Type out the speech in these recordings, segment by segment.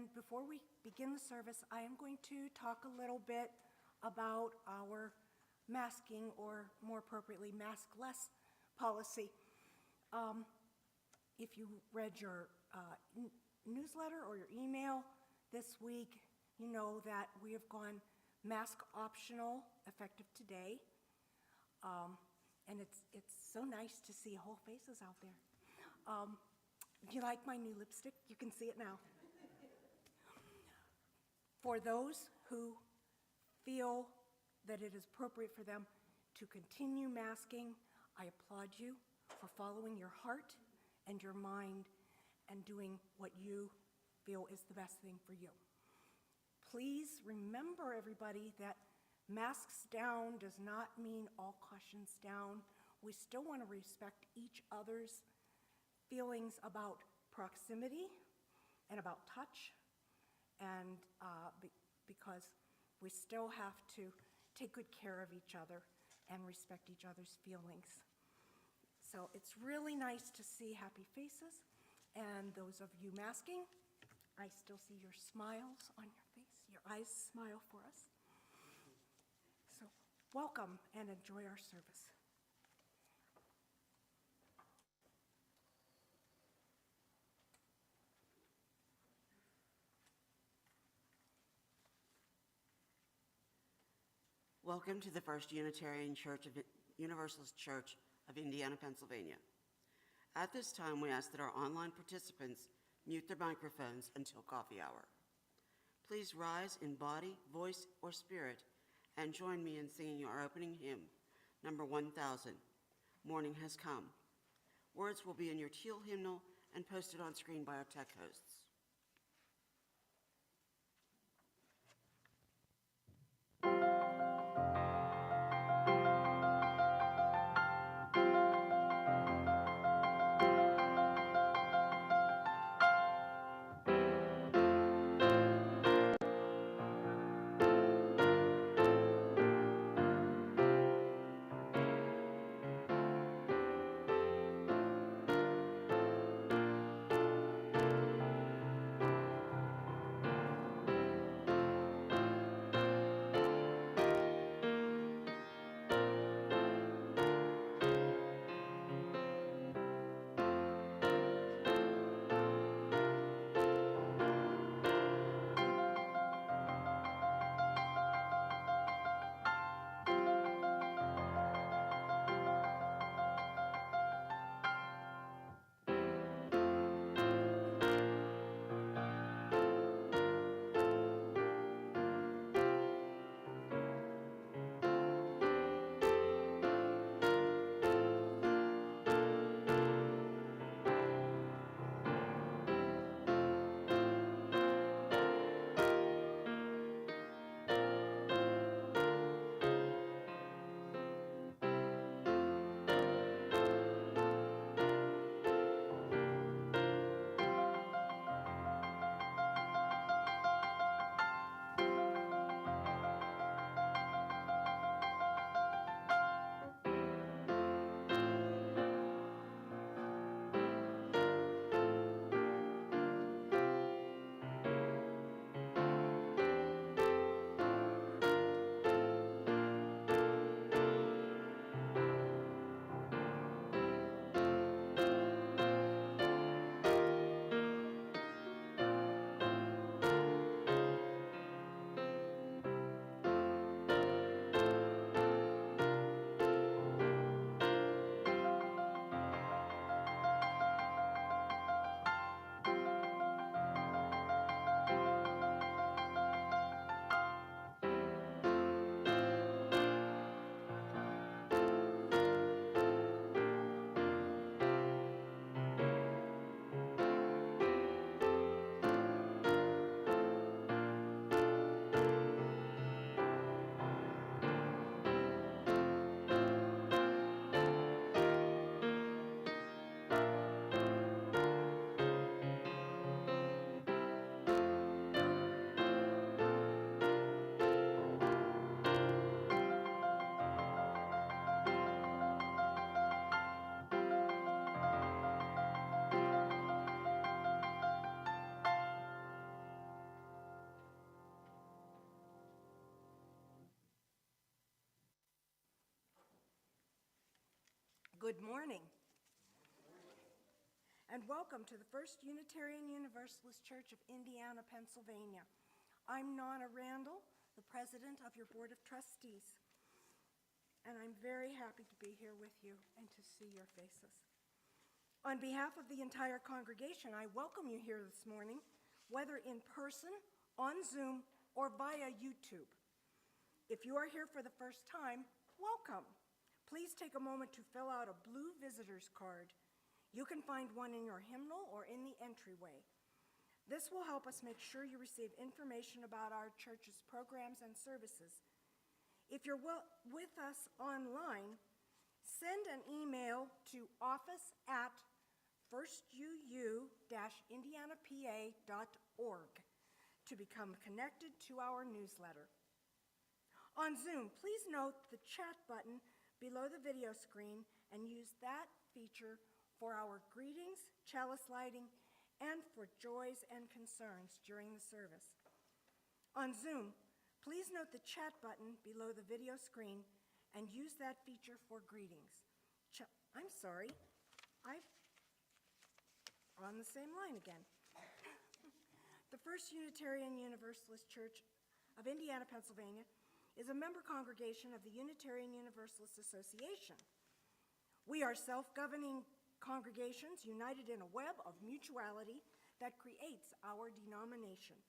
And before we begin the service, I am going to talk a little bit about our masking, or more appropriately, maskless policy. If you read your newsletter or your email this week, you know that we have gone mask optional effective today. And it's so nice to see whole faces out there. Do you like my new lipstick? You can see it now. For those who feel that it is appropriate for them to continue masking, I applaud you for following your heart and your mind and doing what you feel is the best thing for you. Please remember, everybody, that masks down does not mean all cautions down. We still want to respect each other's feelings about proximity and about touch, and because we still have to take good care of each other and respect each other's feelings. So it's really nice to see happy faces, and those of you masking, I still see your smiles on your face. Your eyes smile for us. So welcome and enjoy our service. Welcome to the First Unitarian Church of Universalist Church of Indiana, Pennsylvania. At this time, we ask that our online participants mute their microphones until coffee hour. Please rise in body, voice, or spirit and join me in singing our opening hymn, number 1000, Morning Has Come. Words will be in your teal hymnal and posted on screen by our tech hosts. Good morning. And welcome to the First Unitarian Universalist Church of Indiana, Pennsylvania. I'm Nonna Randall, the president of your Board of Trustees, and I'm very happy to be here with you and to see your faces. On behalf of the entire congregation, I welcome you here this morning, whether in person, on Zoom, or via YouTube. If you are here for the first time, welcome. Please take a moment to fill out a blue visitor's card. You can find one in your hymnal or in the entryway. This will help us make sure you receive information about our church's programs and services. If you're with us online, send an email to office@firstuu-indianapa.org to become connected to our newsletter. On Zoom, please note the chat button below the video screen and use that feature for our greetings, chalice lighting, and for joys and concerns during the service. On Zoom, please note the chat button below the video screen and use that feature for greetings. I'm sorry, I'm on the same line again. The First Unitarian Universalist Church of Indiana, Pennsylvania is a member congregation of the Unitarian Universalist Association. We are self-governing congregations united in a web of mutuality that creates our denomination.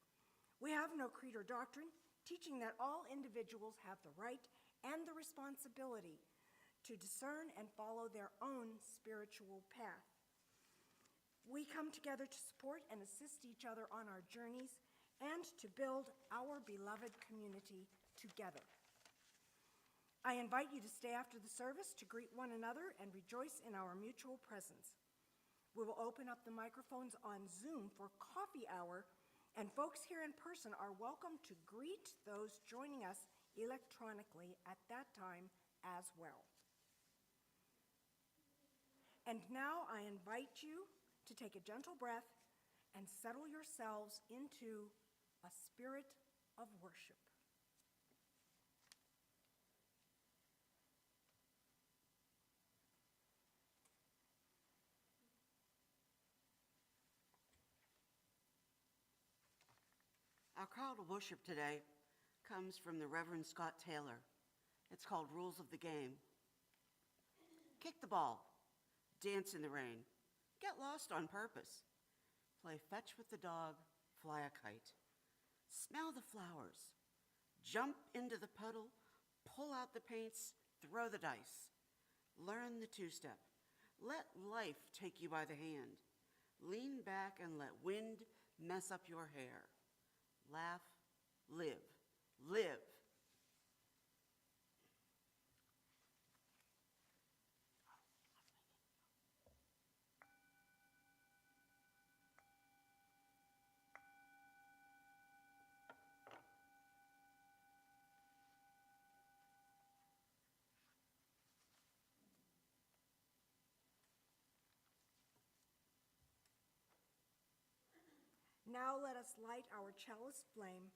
We have no creed or doctrine, teaching that all individuals have the right and the responsibility to discern and follow their own spiritual path. We come together to support and assist each other on our journeys and to build our beloved community together. I invite you to stay after the service to greet one another and rejoice in our mutual presence. We will open up the microphones on Zoom for coffee hour, and folks here in person are welcome to greet those joining us electronically at that time as well. And now I invite you to take a gentle breath and settle yourselves into a spirit of worship. Our call to worship today comes from the Reverend Scott Taylor. It's called Rules of the Game. Kick the ball, dance in the rain, get lost on purpose, play fetch with the dog, fly a kite, smell the flowers, jump into the puddle, pull out the paints, throw the dice, learn the two-step, let life take you by the hand, lean back and let wind mess up your hair. Laugh, live, live. Now let us light our chalice flame.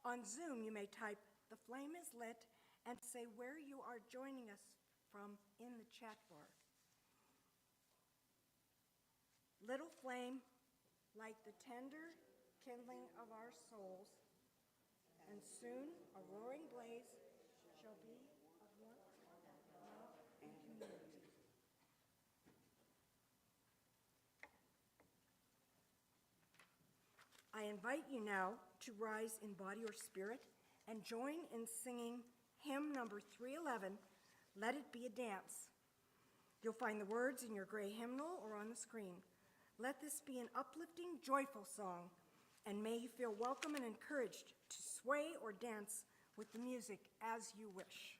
On Zoom, you may type, "The flame is lit," and say where you are joining us from in the chat bar. Little flame, light the tender kindling of our souls, and soon a roaring blaze shall be of warmth, love, and community. I invite you now to rise in body or spirit and join in singing hymn number 311, "Let It Be a Dance." You'll find the words in your gray hymnal or on the screen. Let this be an uplifting, joyful song, and may you feel welcome and encouraged to sway or dance with the music as you wish.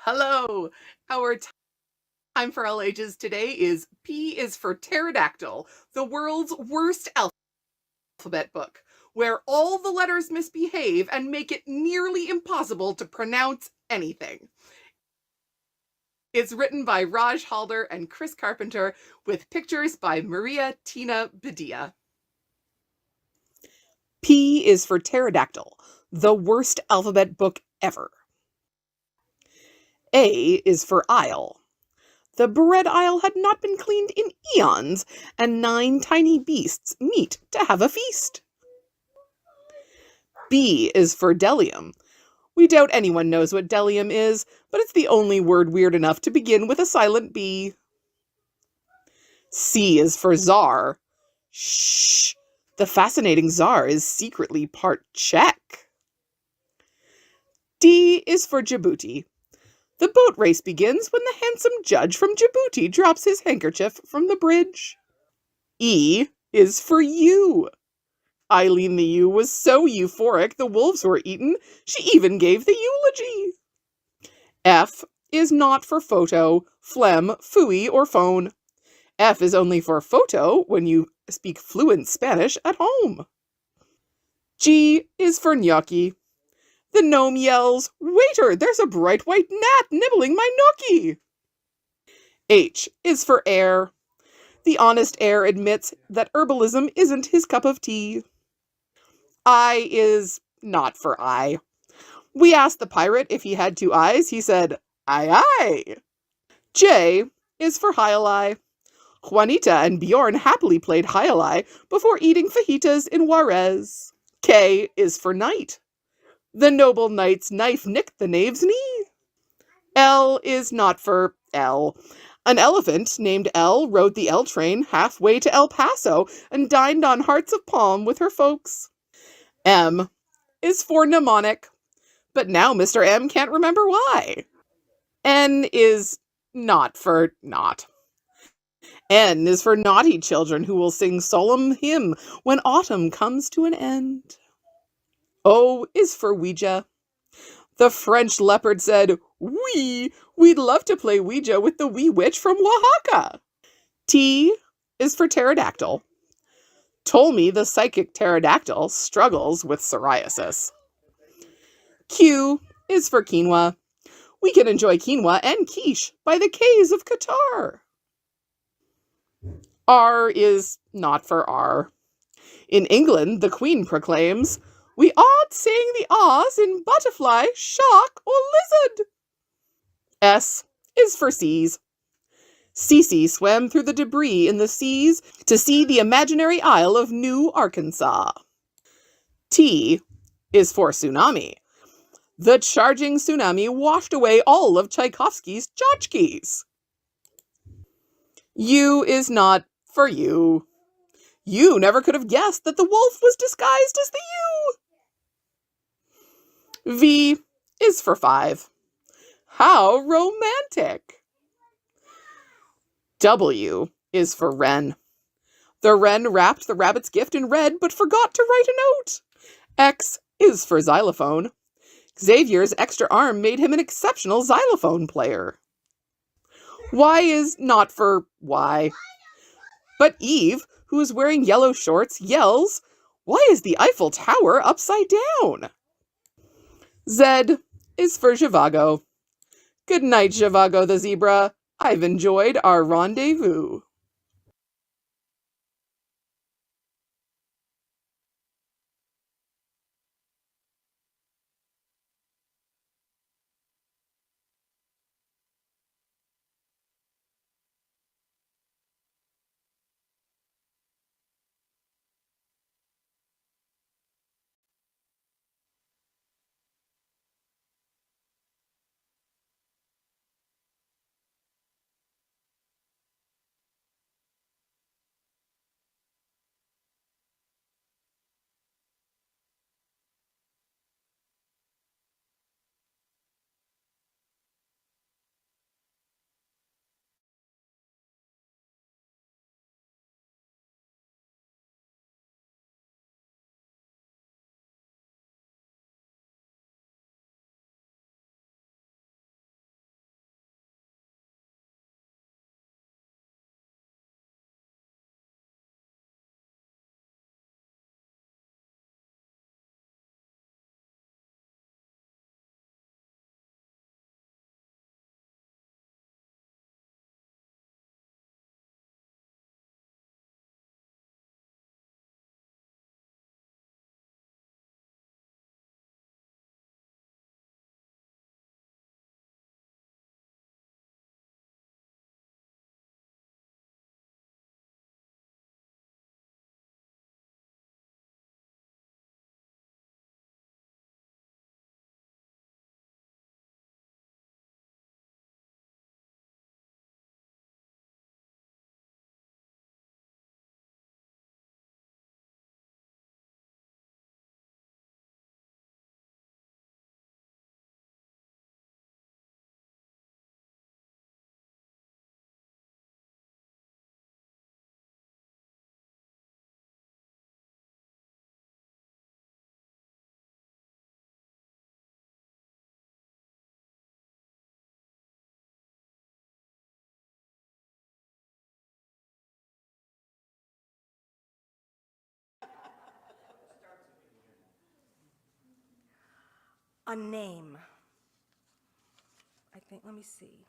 Hello! Our time for all ages today is P is for pterodactyl, the world's worst alphabet book, where all the letters misbehave and make it nearly impossible to pronounce anything. It's written by Raj Halder and Chris Carpenter, with pictures by Maria Tina Badia. P is for pterodactyl, the worst alphabet book ever. A is for isle. The bread aisle had not been cleaned in eons, and 9 tiny beasts meet to have a feast. B is for delium. We doubt anyone knows what delium is, but it's the only word weird enough to begin with a silent B. C is for czar. Shh! The fascinating czar is secretly part Czech. D is for Djibouti. The boat race begins when the handsome judge from Djibouti drops his handkerchief from the bridge. E is for you. Eileen the ewe was so euphoric the wolves were eaten, she even gave the eulogy. F is not for photo, phlegm, phooey, or phone. F is only for photo when you speak fluent Spanish at home. G is for gnocchi. The gnome yells, "Waiter, there's a bright white gnat nibbling my gnocchi!" H is for air. The honest heir admits that herbalism isn't his cup of tea. I is not for I. We asked the pirate if he had 2 eyes. He said, "Aye, aye." J is for Hiali. Juanita and Bjorn happily played Hiali before eating fajitas in Juarez. K is for knight. The noble knight's knife nicked the knave's knee. L is not for L. An elephant named L rode the L train halfway to El Paso and dined on hearts of palm with her folks. M is for mnemonic, but now Mr. M can't remember why. N is not for not. N is for naughty children who will sing solemn hymn when autumn comes to an end. O is for Ouija. The French leopard said, we'd love to play Ouija with the wee witch from Oaxaca. T is for pterodactyl. Ptolemy, the psychic pterodactyl, struggles with psoriasis. Q is for quinoa. We can enjoy quinoa and quiche by the K's of Qatar. R is not for R. In England, the Queen proclaims, "We aren't saying the R's in butterfly, shark, or lizard." S is for seas. Cece swam through the debris in the seas to see the imaginary Isle of New Arkansas. T is for tsunami. The charging tsunami washed away all of Tchaikovsky's tchotchkes. U is not for you. You never could have guessed that the wolf was disguised as the ewe. V is for 5. How romantic. W is for wren. The wren wrapped the rabbit's gift in red but forgot to write a note. X is for xylophone. Xavier's extra arm made him an exceptional xylophone player. Y is not for Y. But Eve, who is wearing yellow shorts, yells, "Why is the Eiffel Tower upside down?" Z is for Zhivago. Good night, Zhivago the zebra. I've enjoyed our rendezvous. A name. I think, let me see.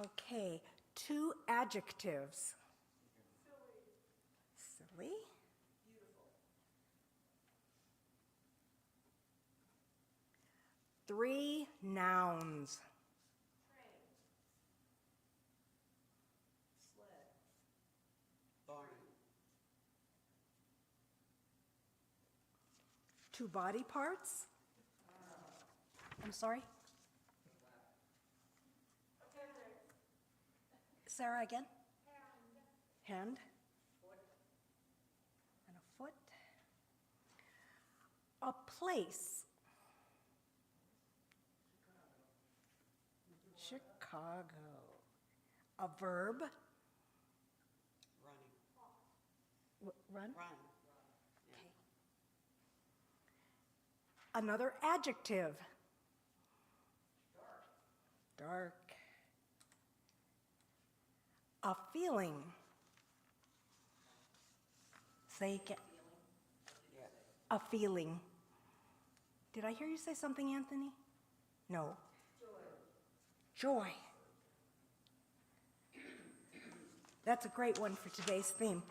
Okay, 2 adjectives. Silly. 3 nouns. Barn. 2 body parts. I'm sorry? Sarah again? Hand. And a foot. A place. Chicago. A verb. Running. Run. Run. Okay. Another adjective. Dark. A feeling. Say it. A feeling. Did I hear you say something, Anthony? No. Joy. That's a great one for today's theme.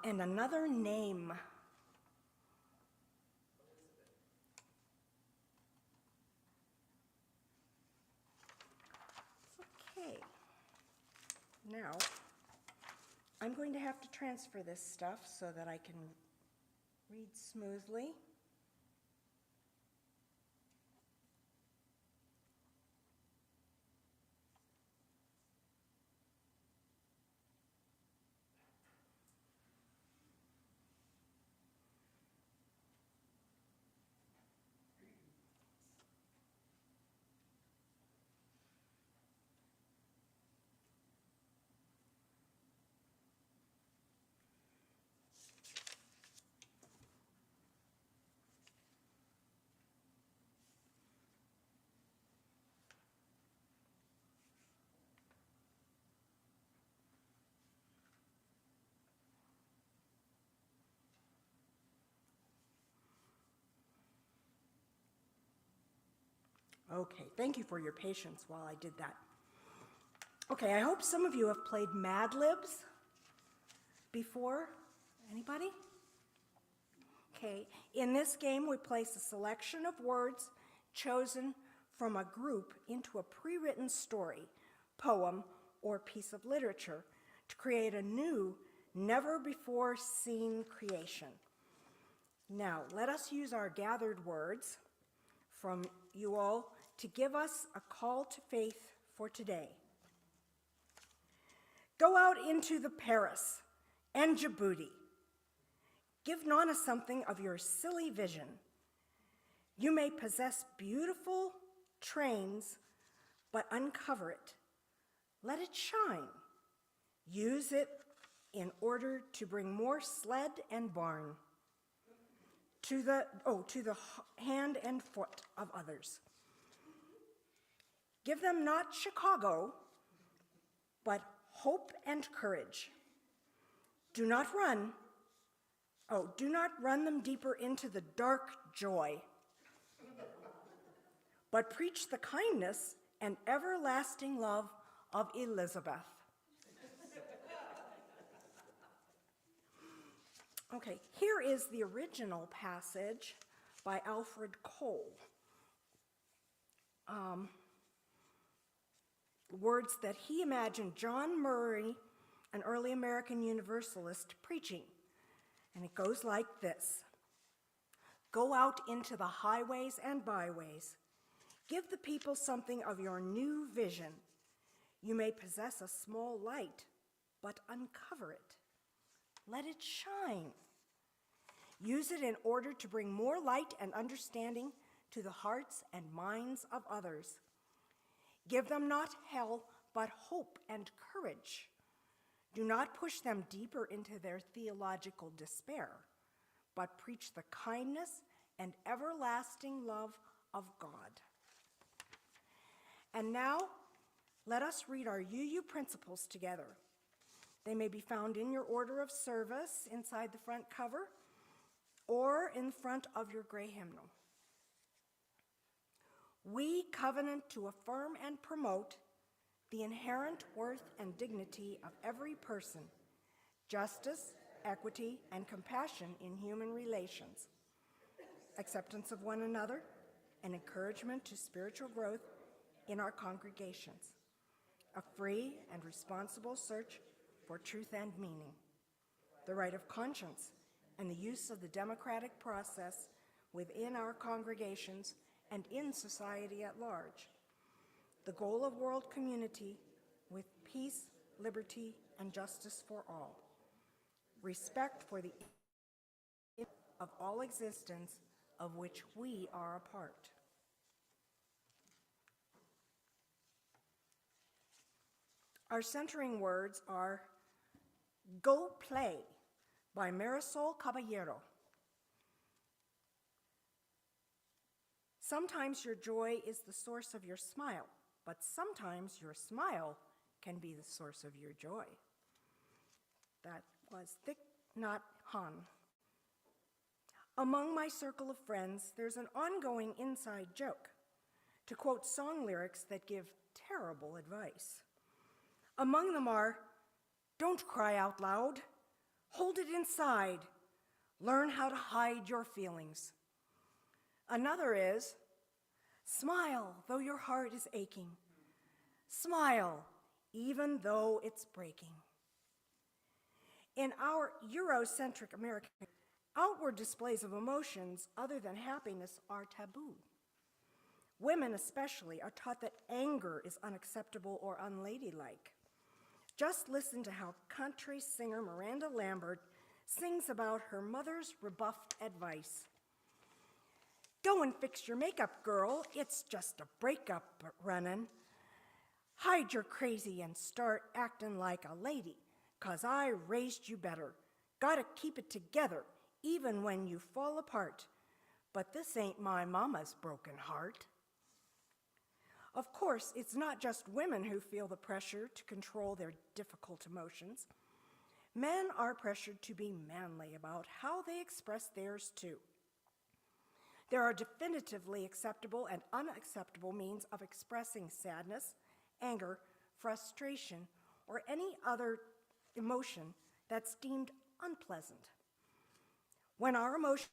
And another name. Okay. Now, I'm going to have to transfer this stuff so that I can read smoothly. Okay, thank you for your patience while I did that. Okay, I hope some of you have played Mad Libs before. Anybody? Okay, in this game we place a selection of words chosen from a group into a pre-written story, poem, or piece of literature to create a new, never-before-seen creation. Now, let us use our gathered words from you all to give us a call to faith for today. Go out into the Paris and Djibouti. Give Nana something of your silly vision. You may possess beautiful trains, but uncover it. Let it shine. Use it in order to bring more sled and barn to the hand and foot of others. Give them not Chicago, but hope and courage. Do not run them deeper into the dark joy, but preach the kindness and everlasting love of Elizabeth. Okay, here is the original passage by Alfred Cole. Words that he imagined John Murray, an early American Universalist, preaching. And it goes like this. Go out into the highways and byways. Give the people something of your new vision. You may possess a small light, but uncover it. Let it shine. Use it in order to bring more light and understanding to the hearts and minds of others. Give them not hell, but hope and courage. Do not push them deeper into their theological despair, but preach the kindness and everlasting love of God. And now, let us read our UU principles together. They may be found in your order of service inside the front cover or in front of your gray hymnal. We covenant to affirm and promote the inherent worth and dignity of every person, justice, equity, and compassion in human relations, acceptance of one another, and encouragement to spiritual growth in our congregations, a free and responsible search for truth and meaning, the right of conscience, and the use of the democratic process within our congregations and in society at large, the goal of world community with peace, liberty, and justice for all, respect for the of all existence of which we are a part. Our centering words are "Go Play" by Marisol Caballero. Sometimes your joy is the source of your smile, but sometimes your smile can be the source of your joy. That was Thich Nhat Hanh. Among my circle of friends, there's an ongoing inside joke, to quote song lyrics that give terrible advice. Among them are, "Don't cry out loud, hold it inside, learn how to hide your feelings." Another is, "Smile though your heart is aching, smile even though it's breaking." In our Eurocentric American, outward displays of emotions other than happiness are taboo. Women especially are taught that anger is unacceptable or unladylike. Just listen to how country singer Miranda Lambert sings about her mother's rebuffed advice. "Go and fix your makeup, girl. It's just a breakup runnin'. Hide your crazy and start acting like a lady, 'cause I raised you better. Gotta keep it together, even when you fall apart. But this ain't my mama's broken heart." Of course, it's not just women who feel the pressure to control their difficult emotions. Men are pressured to be manly about how they express theirs too. There are definitively acceptable and unacceptable means of expressing sadness, anger, frustration, or any other emotion that's deemed unpleasant. When our emotions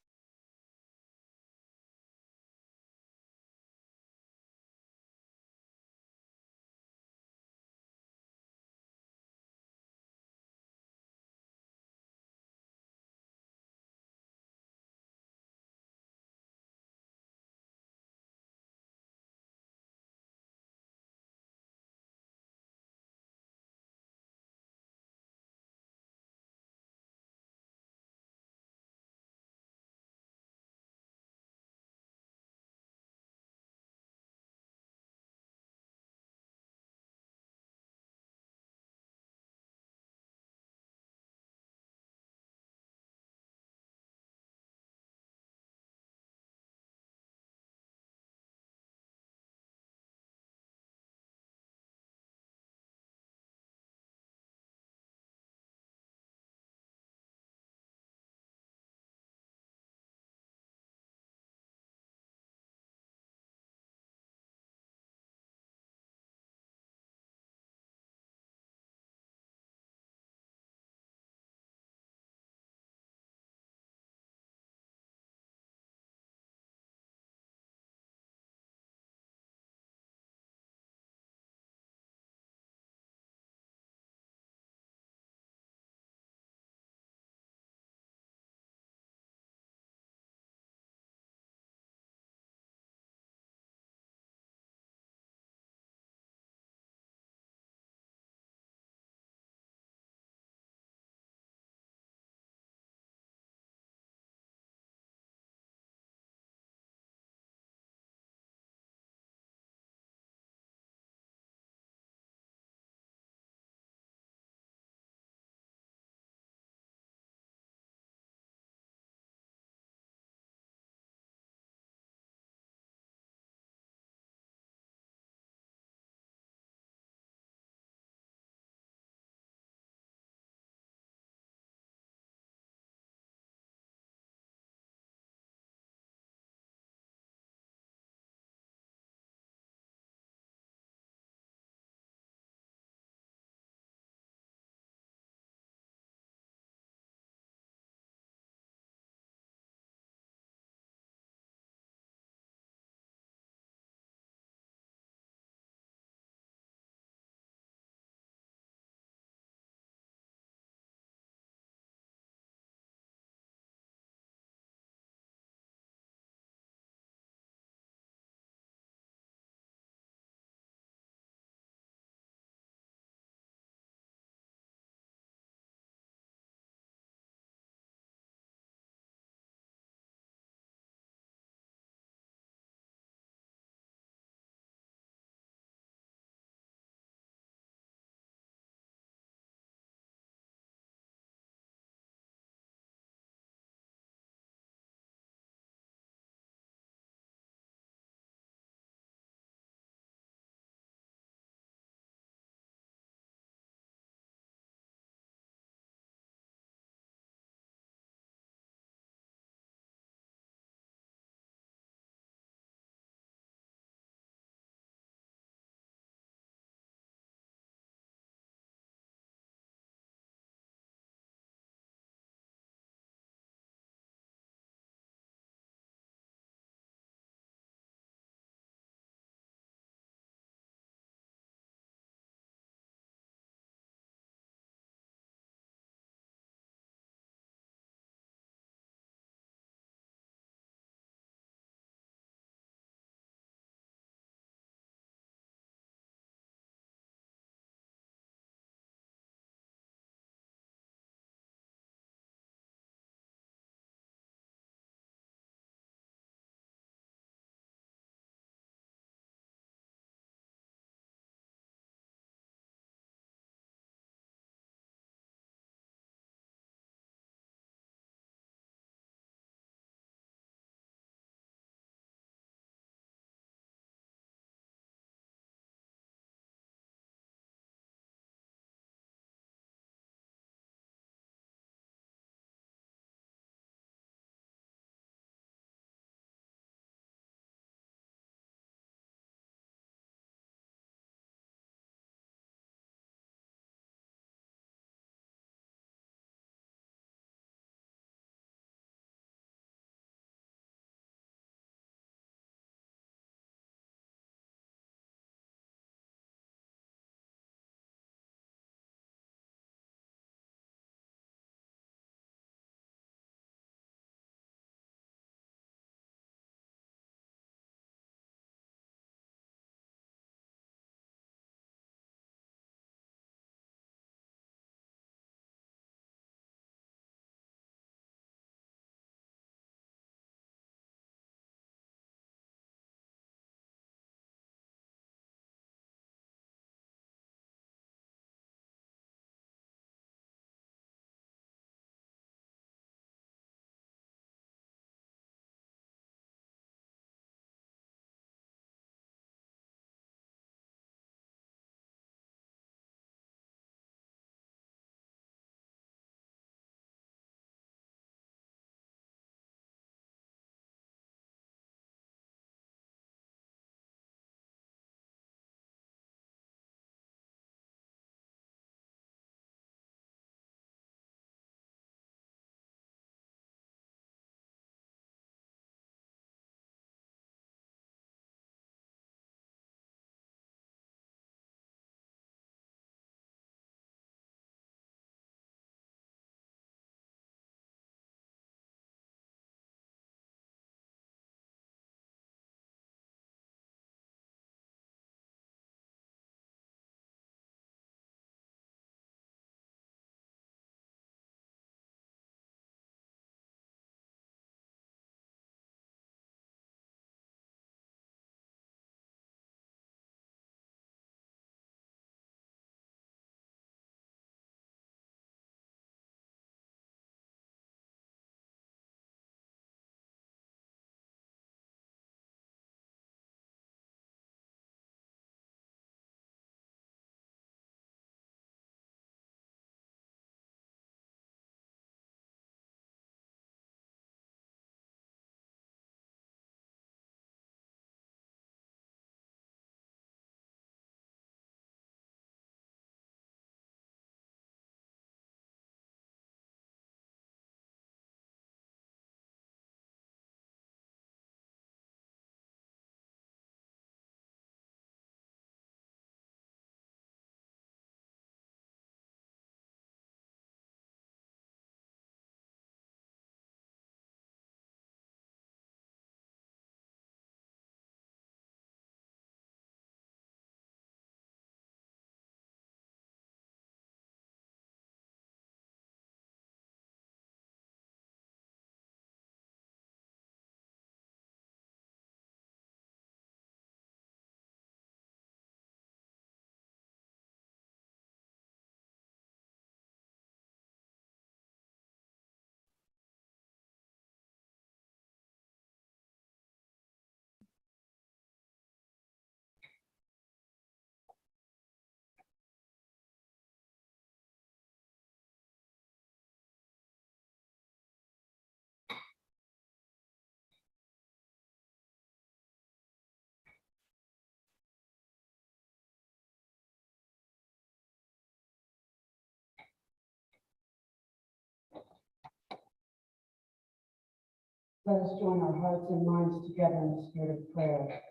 Let us join our hearts and minds together in the spirit of prayer.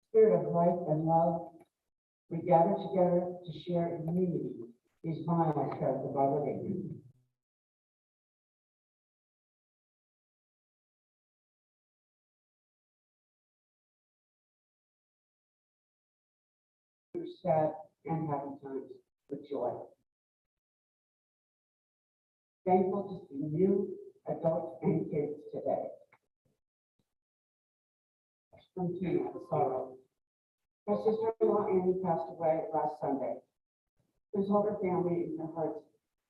Spirit of life and love, we gather together to share in unity these milestones of our living. Sad and happy times with joy. Thankful to see new adults and kids today. From Tina, sorrow. My sister-in-law Annie passed away last Sunday. Please hold her family in your hearts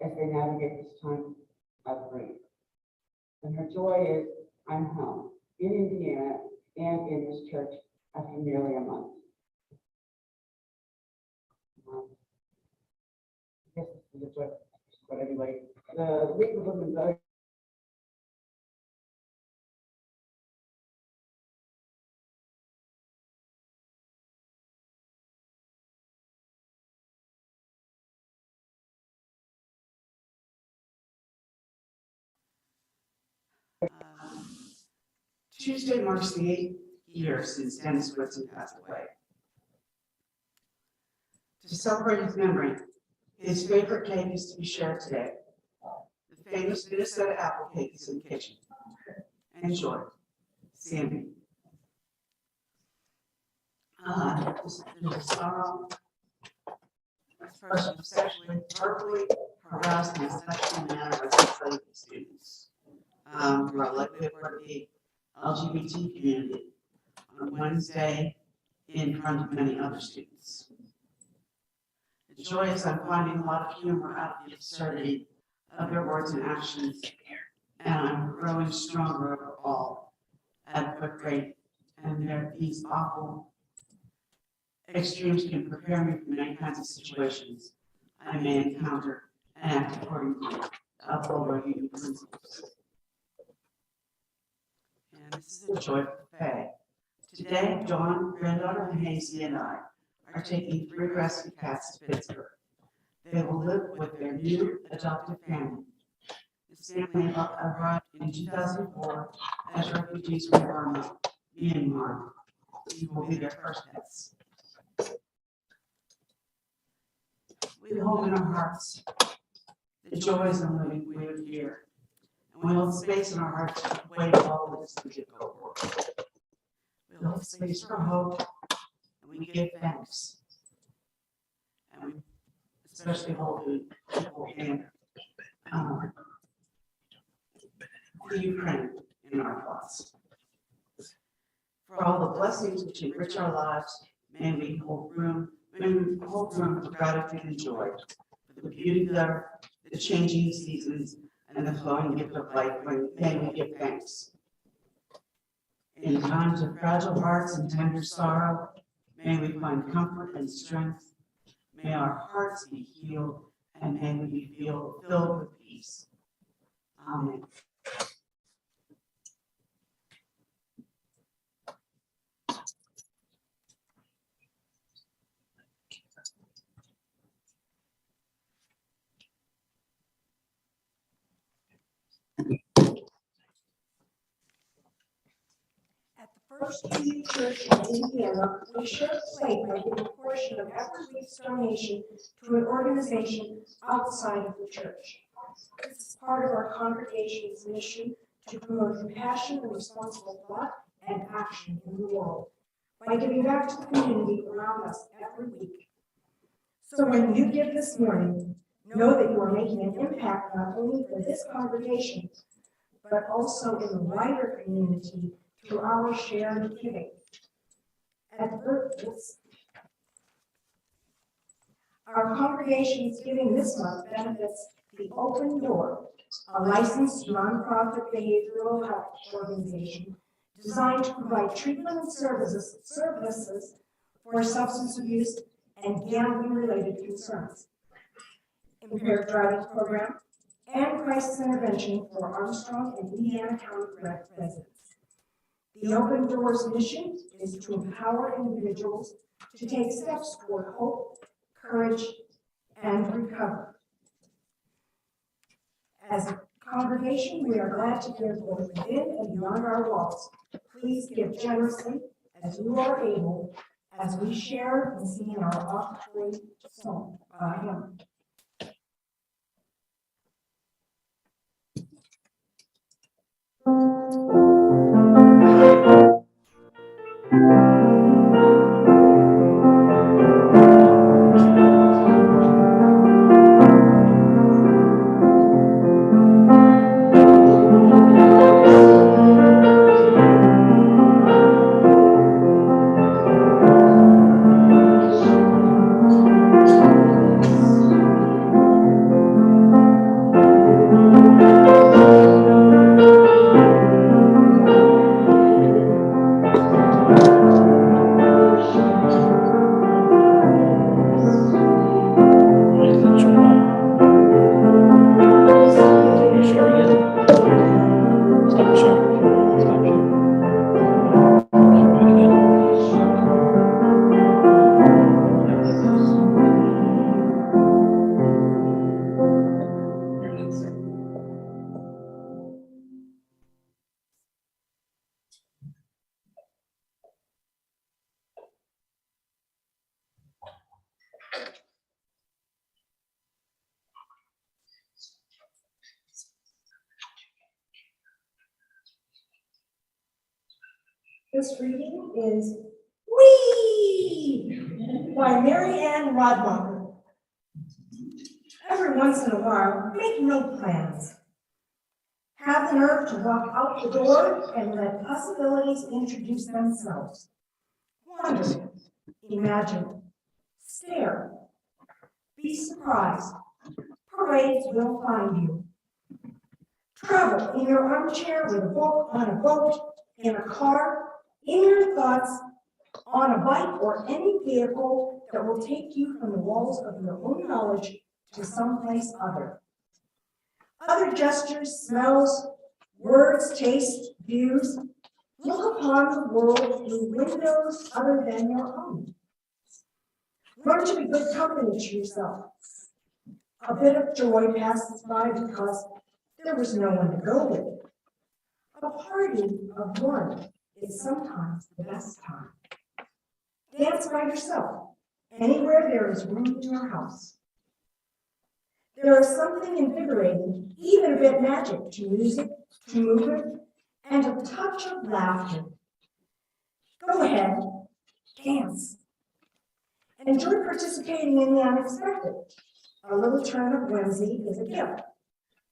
as they navigate this time of grief. And her joy is, I'm home in Indiana and in this church after nearly a month. I guess this is a joy, but anyway, the League of Women Voters Tuesday marks the 8th year since Dennis Whitson passed away. To celebrate his memory, his favorite cake is to be shared today. The famous Minnesota apple cake is in the kitchen. Enjoy. Sandy. There's a sorrow, expression of sexually, verbally harassed in a sexual manner by enslaved students who are likely part of the LGBT community on Wednesday in front of many other students. The joy is I'm finding a lot of humor out of the absurdity of their words and actions, and I'm growing stronger overall at a quick rate. And these awful extremes can prepare me for many kinds of situations I may encounter and act according to uphold our human principles. And this is a joyful day. Today, Dawn, granddaughter Hazy, and I are taking 3 rescue cats to Pittsburgh. They will live with their new adoptive family. This family arrived in 2004 as refugees from Burma, Myanmar. These will be their first pets. We hold in our hearts the joys and living we live here. And we hold space in our hearts to wait all this difficult work. We hold space for hope, and we give thanks. And we especially hold people in the Ukraine in our thoughts. For all the blessings which enrich our lives, may we hold room for gratitude and joy, for the beauty there, the changing seasons, and the flowing gift of life. May we give thanks. In times of fragile hearts and tender sorrow, may we find comfort and strength. May our hearts be healed, and may we be filled with peace. Amen. At the First First Church in Indiana, we share the plate by giving a portion of every week's donation to an organization outside of the church. This is part of our congregation's mission to promote compassion and responsible thought and action in the world by giving back to the community around us every week. So when you give this morning, know that you are making an impact not only for this congregation, but also in the wider community through our shared giving. Our congregation's giving this month benefits the Open Door, a licensed nonprofit behavioral health organization designed to provide treatment and services for substance abuse and gambling-related concerns, impaired driving program, and crisis intervention for Armstrong and Indiana County residents. The Open Doors mission is to empower individuals to take steps toward hope, courage, and recovery. As a Congregation, we are glad to give both within and beyond our walls. Please give generously as you are able, as we share in singing our offertory song, hymn. This reading is Whee! By Mary Ann Rodmacher. Every once in a while, make no plans. Have the nerve to walk out the door and let possibilities introduce themselves. Wonder, imagine, stare, be surprised. Parades will find you. Travel in your armchair with a book, on a boat, in a car, in your thoughts, on a bike or any vehicle that will take you from the walls of your own knowledge to someplace other. Other gestures, smells, words, tastes, views. Look upon the world through windows other than your own. Learn to be good company to yourself. A bit of joy passes by because there was no one to go with. A party of one is sometimes the best time. Dance by yourself, anywhere there is room in your house. There is something invigorating, even a bit magic, to music, to movement, and a touch of laughter. Go ahead, dance. Enjoy participating in the unexpected. A little turn of whimsy is a gift.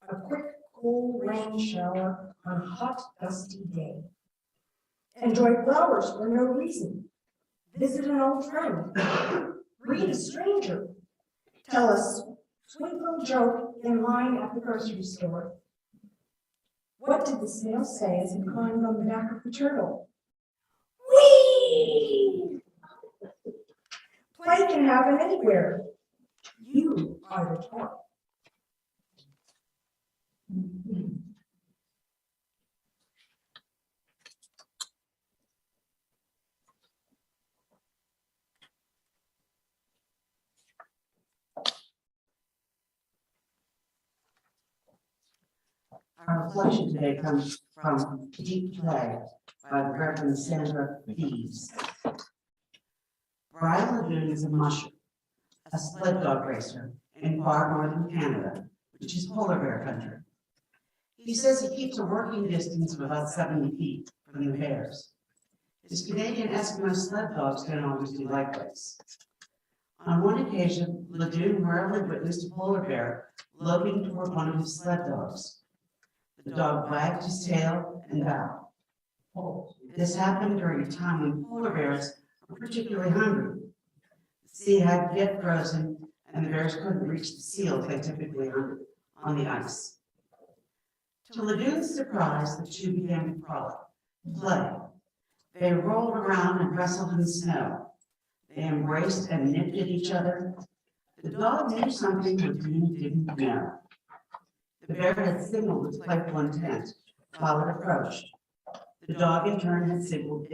A quick, cool rain shower on a hot, dusty day. Enjoy flowers for no reason. Visit an old friend. Read a stranger. Tell a sweet little joke in line at the grocery store. What did the snail say as he climbed on the back of the turtle? Whee! Play can happen anywhere. You are the toy. Our reflection today comes from Deep Play by the Reverend Sandra Peeves. Bry Lagoon is a musher, a sled dog racer in far northern Canada, which is polar bear country. He says he keeps a working distance of about 70 feet from the bears. His Canadian Eskimo sled dogs don't always do likewise. On one occasion, Lagoon rarely witnessed a polar bear loping toward one of his sled dogs. The dog wagged his tail and bowed. This happened during a time when polar bears were particularly hungry. The sea had to get frozen, and the bears couldn't reach the seals they typically hunted on the ice. To Lagoon's surprise, the two began to frolic, play. They rolled around and wrestled in the snow. They embraced and nipped at each other. The dog knew something Lagoon didn't know. The bear had signaled its playful intent while it approached. The dog in turn had signaled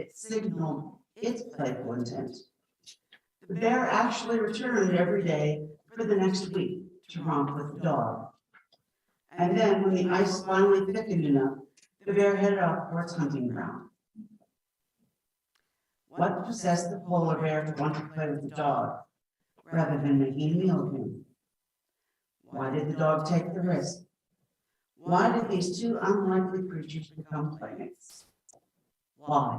its playful intent. The bear actually returned every day for the next week to romp with the dog. And then, when the ice finally thickened enough, the bear headed off for its hunting ground. What possessed the polar bear to want to play with the dog rather than making a meal of him? Why did the dog take the risk? Why did these two unlikely creatures become playmates? Why?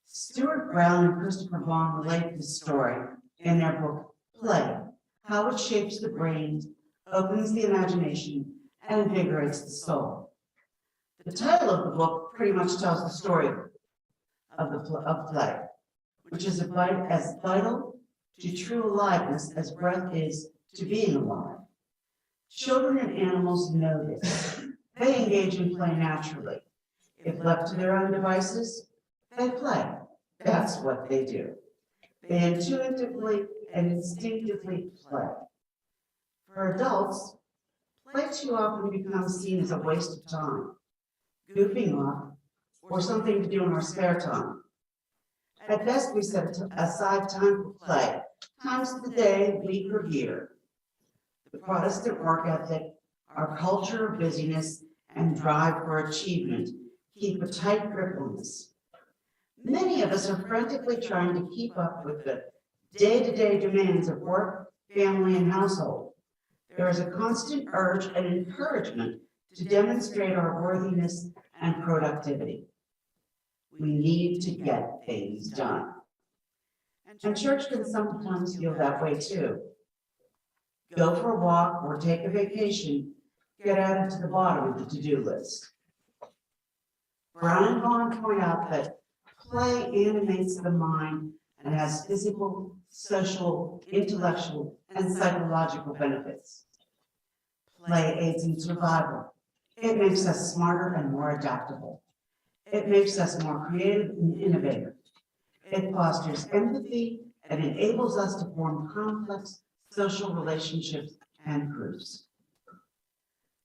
Stuart Brown and Christopher Vaughan relate this story in their book, Play, How It Shapes the Brain, Opens the Imagination, and Invigorates the Soul. The title of the book pretty much tells the story of play, which is as vital to true aliveness as breath is to being alive. Children and animals know this. They engage in play naturally. If left to their own devices, they play. That's what they do. They intuitively and instinctively play. For adults, play too often becomes seen as a waste of time, goofing off, or something to do in our spare time. At best, we set aside time for play, times of the day, week, or year. The Protestant work ethic, our culture of busyness, and drive for achievement keep a tight grip on us. Many of us are frantically trying to keep up with the day-to-day demands of work, family, and household. There is a constant urge and encouragement to demonstrate our worthiness and productivity. We need to get things done. And church can sometimes feel that way too. Go for a walk or take a vacation, get added to the bottom of the to-do list. Brown and Vaughan point out that play animates the mind and has physical, social, intellectual, and psychological benefits. Play aids in survival. It makes us smarter and more adaptable. It makes us more creative and innovative. It fosters empathy and enables us to form complex social relationships and groups.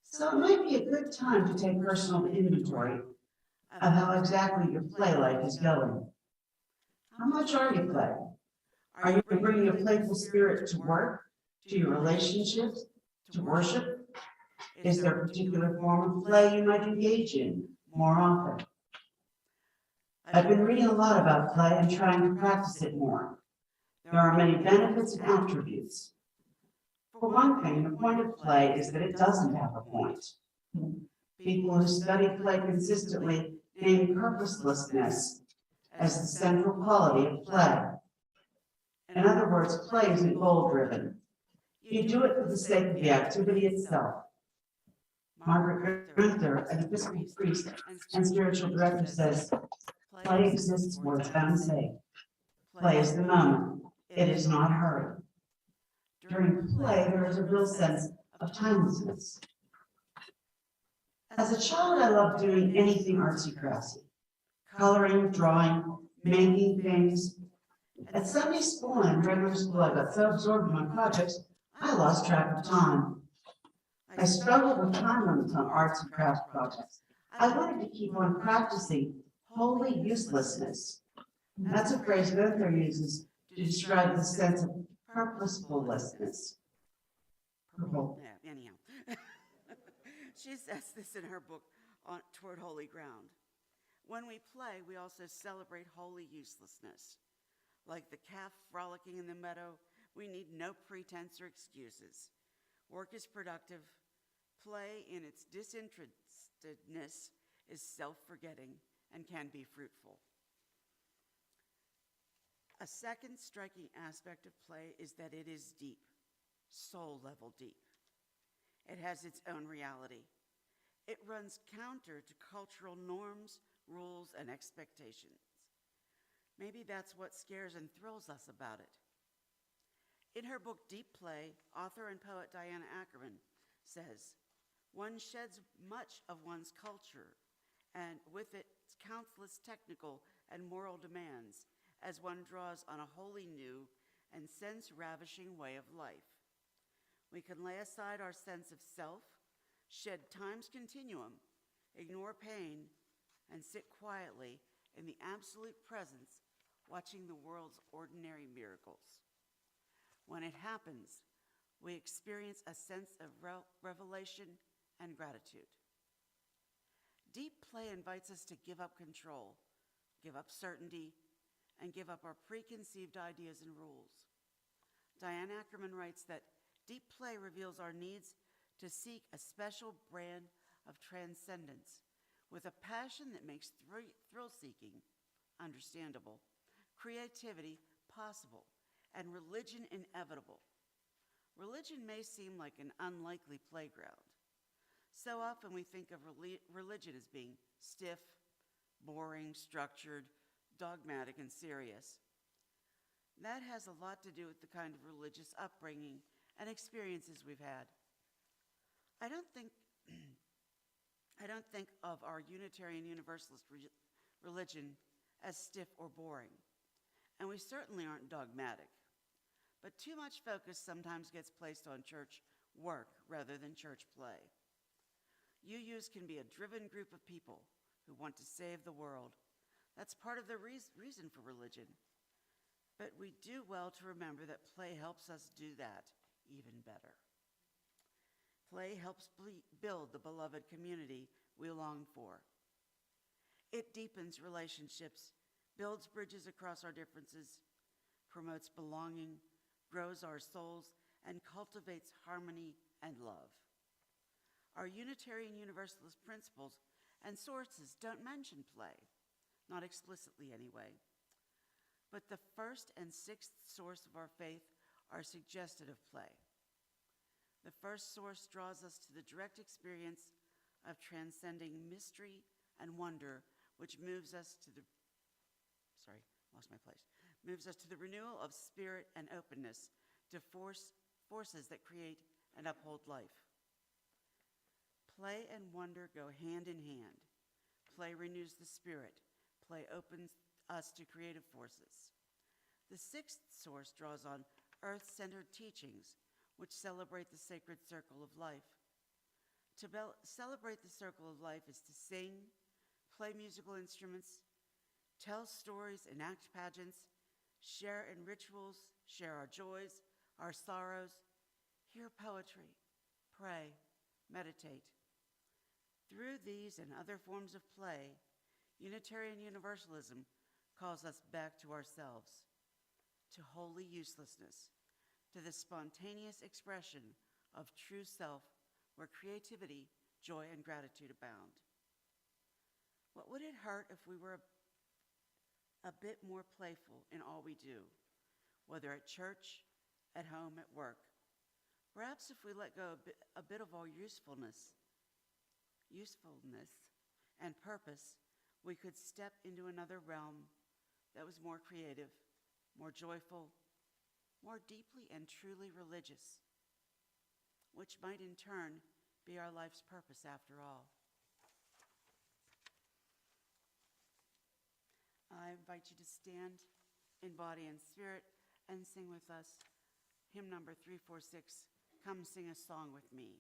So it might be a good time to take personal inventory of how exactly your play life is going. How much are you playing? Are you bringing a playful spirit to work, to your relationships, to worship? Is there a particular form of play you might engage in more often? I've been reading a lot about play and trying to practice it more. There are many benefits and attributes. For one thing, the point of play is that it doesn't have a point. People who study play consistently name purposelessness as the central quality of play. In other words, play isn't goal-driven. You do it for the sake of the activity itself. Margaret Gunther, an Episcopal priest and spiritual director, says, play exists for its own sake. Play is the moment. It is not hurry. During play, there is a real sense of timelessness. As a child, I loved doing anything artsy-craftsy. Coloring, drawing, making things. At Sunday school and regular school, I got so absorbed in my projects, I lost track of time. I struggled with time limits on arts and crafts projects. I wanted to keep on practicing holy uselessness. That's a phrase Gunther uses to describe the sense of purposefulness. Anyhow, she says this in her book, Toward Holy Ground. When we play, we also celebrate holy uselessness. Like the calf frolicking in the meadow, we need no pretense or excuses. Work is productive. Play, in its disinterestedness, is self-forgetting and can be fruitful. A second striking aspect of play is that it is deep, soul-level deep. It has its own reality. It runs counter to cultural norms, rules, and expectations. Maybe that's what scares and thrills us about it. In her book, Deep Play, author and poet Diana Ackerman says, one sheds much of one's culture, and with it, countless technical and moral demands, as one draws on a wholly new and sense-ravishing way of life. We can lay aside our sense of self, shed time's continuum, ignore pain, and sit quietly in the absolute presence, watching the world's ordinary miracles. When it happens, we experience a sense of revelation and gratitude. Deep play invites us to give up control, give up certainty, and give up our preconceived ideas and rules. Diane Ackerman writes that deep play reveals our needs to seek a special brand of transcendence with a passion that makes thrill-seeking understandable, creativity possible, and religion inevitable. Religion may seem like an unlikely playground. So often we think of religion as being stiff, boring, structured, dogmatic, and serious. That has a lot to do with the kind of religious upbringing and experiences we've had. I don't think of our Unitarian Universalist religion as stiff or boring, and we certainly aren't dogmatic. But too much focus sometimes gets placed on church work rather than church play. UUs can be a driven group of people who want to save the world. That's part of the reason for religion. But we do well to remember that play helps us do that even better. Play helps build the beloved community we long for. It deepens relationships, builds bridges across our differences, promotes belonging, grows our souls, and cultivates harmony and love. Our Unitarian Universalist principles and sources don't mention play, not explicitly anyway. But the first and sixth source of our faith are suggestive of play. The first source draws us to the direct experience of transcending mystery and wonder, which moves us to the renewal of spirit and openness to forces that create and uphold life. Play and wonder go hand in hand. Play renews the spirit. Play opens us to creative forces. The sixth source draws on earth-centered teachings, which celebrate the sacred circle of life. To celebrate the circle of life is to sing, play musical instruments, tell stories, enact pageants, share in rituals, share our joys, our sorrows, hear poetry, pray, meditate. Through these and other forms of play, Unitarian Universalism calls us back to ourselves, to holy uselessness, to the spontaneous expression of true self where creativity, joy, and gratitude abound. What would it hurt if we were a bit more playful in all we do, whether at church, at home, at work? Perhaps if we let go a bit of our usefulness and purpose, we could step into another realm that was more creative, more joyful, more deeply and truly religious, which might in turn be our life's purpose after all. I invite you to stand in body and spirit and sing with us hymn number 346, Come Sing a Song with Me.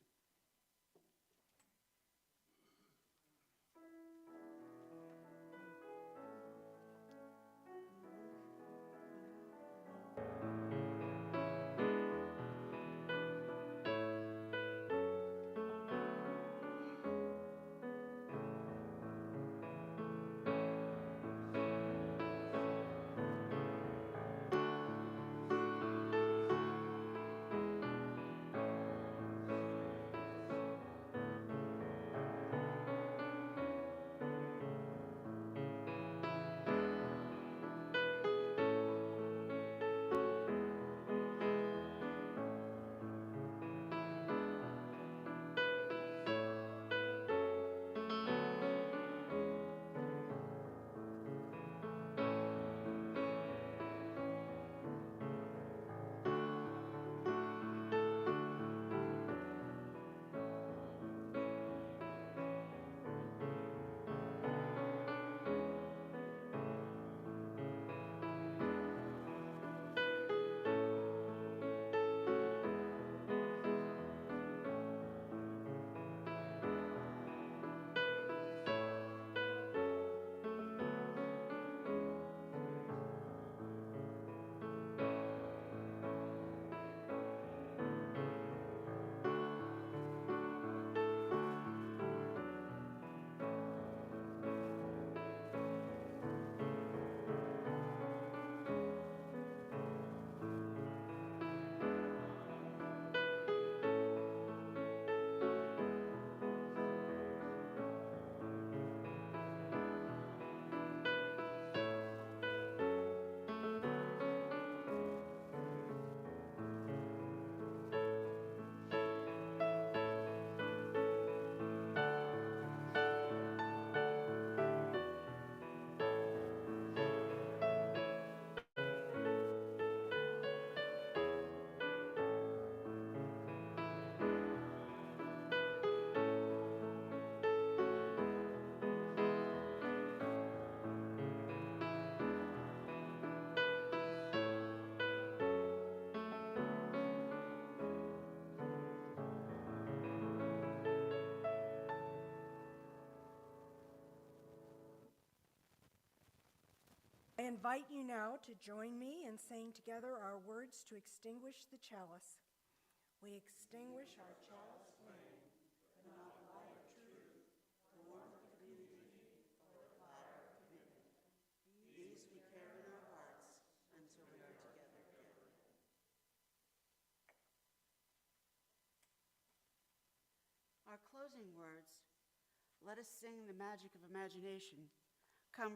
I invite you now to join me in saying together our words to extinguish the chalice. We extinguish our chalice flame, but not the light of truth, the warmth of community, or the fire of commitment. These we carry in our hearts until we are together again. Our closing words, "Let us sing the magic of imagination," come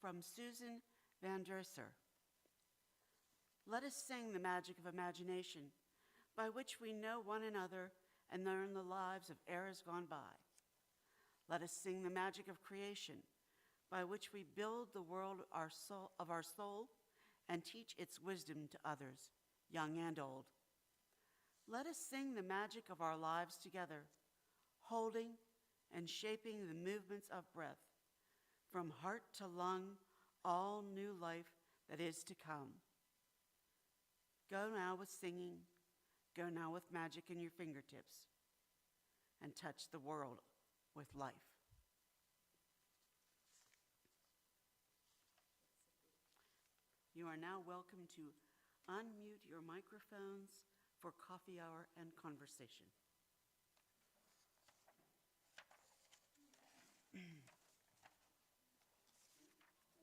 from Susan Van Dresser. Let us sing the magic of imagination, by which we know one another and learn the lives of eras gone by. Let us sing the magic of creation, by which we build the world of our soul and teach its wisdom to others, young and old. Let us sing the magic of our lives together, holding and shaping the movements of breath, from heart to lung, all new life that is to come. Go now with singing, go now with magic in your fingertips, and touch the world with life. You are now welcome to unmute your microphones for coffee hour and conversation.